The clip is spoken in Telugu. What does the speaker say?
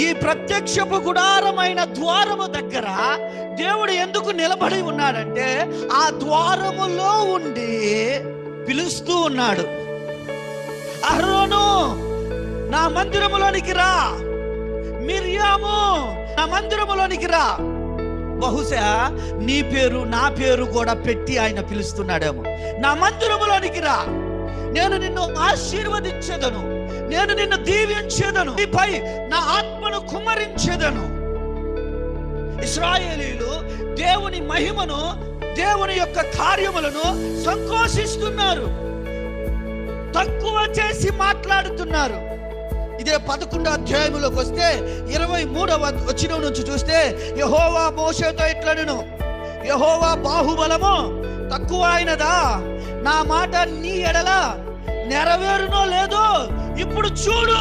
ఈ ప్రత్యక్షపు గుడారమైన ద్వారము దగ్గర దేవుడు ఎందుకు నిలబడి ఉన్నాడంటే ఆ ద్వారములో ఉండి పిలుస్తూ ఉన్నాడు. అహరోను నా మందిరములోనికి రా, మిర్యాము నా మందిరములోనికి రా. బహుశా నీ పేరు నా పేరు కూడా పెట్టి ఆయన పిలుస్తున్నాడేమో. నా మందిరములోనికి రా, నేను నిన్ను ఆశీర్వదించేదను, నేను నిన్ను దీవించేదను, నీపై నా ఆత్మను కుమ్మరించేదను. ఇశ్రాయేలీయులు దేవుని మహిమను, దేవుని యొక్క కార్యములను సంకోచిస్తున్నారు, తక్కువ చేసి మాట్లాడుతున్నారు. ఇదే 11వ అధ్యాయంలోకి వస్తే 23వ వచనం నుంచి చూస్తే యెహోవా మోషేతో ఇట్లనెను, యెహోవా బాహుబలము తక్కువ అయినదా? నా మాట నీ ఎడల నెరవేరునో లేదో ఇప్పుడు చూడు.